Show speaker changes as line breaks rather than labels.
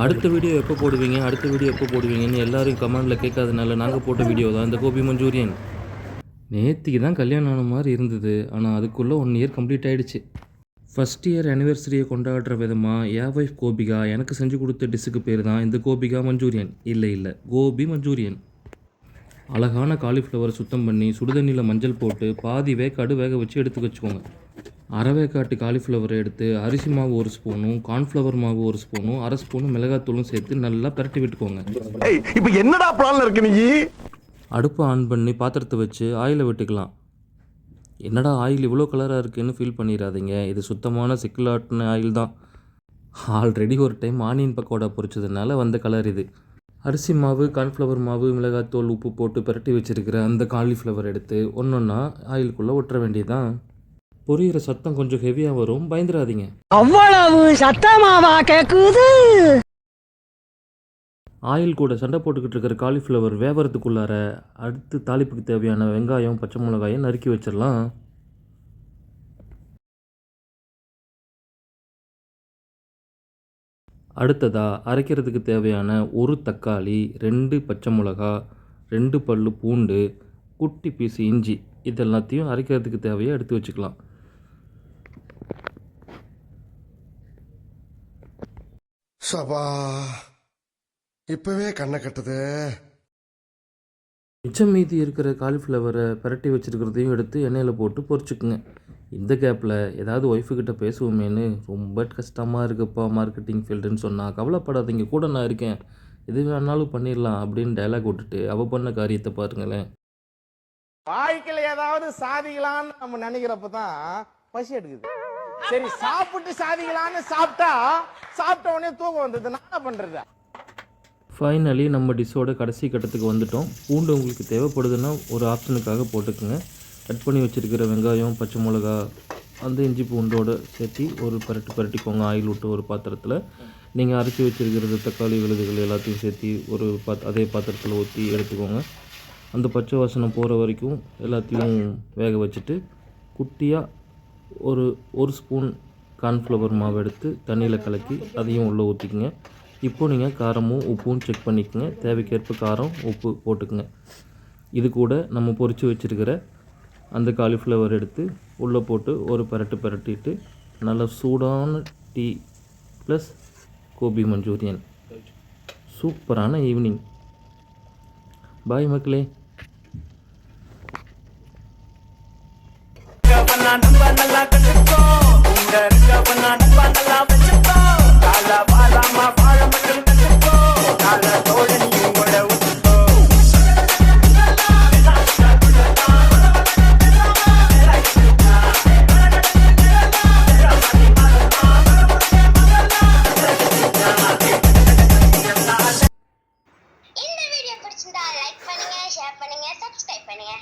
அடுத்த வீடியோ எப்போ போடுவீங்க போடுவீங்கன்னு எல்லாரும் கமெண்டில் கேட்காதனால நாங்கள் போட்ட வீடியோ தான் இந்த கோபி மஞ்சூரியன். நேற்றுக்கு தான் கல்யாணம் ஆன மாதிரி இருந்தது, ஆனால் அதுக்குள்ளே 1 இயர் கம்ப்ளீட் ஆகிடுச்சு. ஃபஸ்ட் இயர் ஆனிவர்சரியை கொண்டாடுற விதமாக என் ஒய்ஃப் கோபிகா எனக்கு செஞ்சு கொடுத்த டிஷ்ஷுக்கு பேர் தான் இந்த கோபிகா மஞ்சூரியன். இல்லை கோபி மஞ்சூரியன். அழகான காலிஃப்ளவர் சுத்தம் பண்ணி சுடுதண்ணியில் மஞ்சள் போட்டு பாதி வேக்காடு வேக வச்சு எடுத்து வச்சுக்கோங்க. அரைவேக்காட்டு காலிஃப்ளவரை எடுத்து அரிசி மாவு 1 ஸ்பூனும் கார்ன்ஃப்ளவர் மாவு 1 ஸ்பூனும் 1/2 ஸ்பூனும் மிளகாத்தூளும் சேர்த்து நல்லா பரட்டி விட்டுக்கோங்க.
இப்போ என்னடா பிளான்ல இருக்கு நீ?
அடுப்பை ஆன் பண்ணி பாத்திரத்தை வச்சு ஆயிலை விட்டுக்கலாம். என்னடா ஆயில் இவ்வளோ கலராக இருக்குன்னு ஃபீல் பண்ணிடாதீங்க, இது சுத்தமான சிக்கலாட்டின ஆயில் தான். ஆல்ரெடி ஒரு டைம் ஆனியன் பக்கோடா பொரிச்சதுனால வந்த கலர் இது. அரிசி மாவு கார்ன்ஃப்ளவர் மாவு மிளகாத்தூள் உப்பு போட்டு பரட்டி வச்சுருக்கிற அந்த காலிஃப்ளவர் எடுத்து ஒன்றா ஆயிலுக்குள்ளே ஒட்டுற வேண்டியதுதான். பொரியிற சத்தம் கொஞ்சம் ஹெவியாக வரும், பயந்துடாதீங்க.
அவ்வளவு சத்தமாவா கேக்குது?
ஆயில் கூட சண்டை போட்டுக்கிட்டு இருக்கிற காலிஃப்ளவர் வேவறதுக்குள்ளார அடுத்து தாளிப்புக்கு தேவையான வெங்காயம் பச்சை மிளகாயை நறுக்கி வச்சிடலாம். அடுத்ததாக அரைக்கிறதுக்கு தேவையான 1 தக்காளி 2 பச்சை மிளகா 2 பல்லு பூண்டு குட்டி பீஸ் இஞ்சி இதெல்லாத்தையும் அரைக்கிறதுக்கு தேவையாக எடுத்து வச்சுக்கலாம்.
சபா இப்பவே கண்ணை கட்டுது.
மிச்சம் மீதி இருக்கிற காலிஃப்ளவரை பரட்டி வச்சுருக்கிறதையும் எடுத்து எண்ணெயில் போட்டு பொரிச்சுக்குங்க. இந்த கேப்பில் ஏதாவது ஒய்ஃபுக்கிட்ட பேசுவோமேனு ரொம்ப கஷ்டமாக இருக்குப்பா மார்க்கெட்டிங் ஃபீல்டுன்னு சொன்னால் கவலைப்படாதீங்க, கூட நான் இருக்கேன், எது வேணாலும் பண்ணிடலாம் அப்படின்னு டைலாக் விட்டுட்டு அவள் பண்ண காரியத்தை பாருங்களேன்.
வாழ்க்கையில் ஏதாவது சாதிக்கலான்னு நம்ம நினைக்கிறப்ப தான் பசி எடுக்குது. சரி சாப்பிட்டு சாதிக்கலான்னு சாப்பிட்ட உடனே தூக்கம் வந்தது, நான் என்ன பண்ணுறது?
ஃபைனலி நம்ம டிஷ்ஷோட கடைசி கட்டத்துக்கு வந்துட்டோம். பூண்டு உங்களுக்கு தேவைப்படுதுன்னா ஒரு ஆப்ஷனுக்காக போட்டுக்குங்க. கட் பண்ணி வச்சுருக்கிற வெங்காயம் பச்சை மிளகா அந்த இஞ்சி பூண்டோடு சேர்த்து ஒரு பரட்டிக்கோங்க. ஆயில் விட்டு ஒரு பாத்திரத்தில் நீங்கள் அரைச்சி வச்சுருக்கிறது தக்காளி விழுதுகள் எல்லாத்தையும் சேர்த்து ஒரு அதே பாத்திரத்தில் ஊற்றி எடுத்துக்கோங்க. அந்த பச்சை வாசனை போகிற வரைக்கும் எல்லாத்தையும் வேக வச்சுட்டு குட்டியாக ஒரு ஸ்பூன் கார்ன்ஃப்ளவர் மாவு எடுத்து தண்ணியில் கலக்கி அதையும் உள்ளே ஊற்றிக்குங்க. இப்போது நீங்கள் காரமும் உப்பும் செக் பண்ணிக்கோங்க, தேவைக்கேற்ப காரம் உப்பு போட்டுக்குங்க. இது கூட நம்ம பொரித்து வச்சுருக்கிற அந்த காலிஃப்ளவர் எடுத்து உள்ளே போட்டு ஒரு பரட்டிட்டு நல்ல சூடான டீ ப்ளஸ் கோபி மஞ்சூரியன். சூப்பரான ஈவினிங். பாய் மக்களே.
இந்த வீடியோ பிடிச்சிருந்தா லைக் பண்ணுங்க, ஷேர் பண்ணுங்க, சப்ஸ்கிரைப் பண்ணுங்க.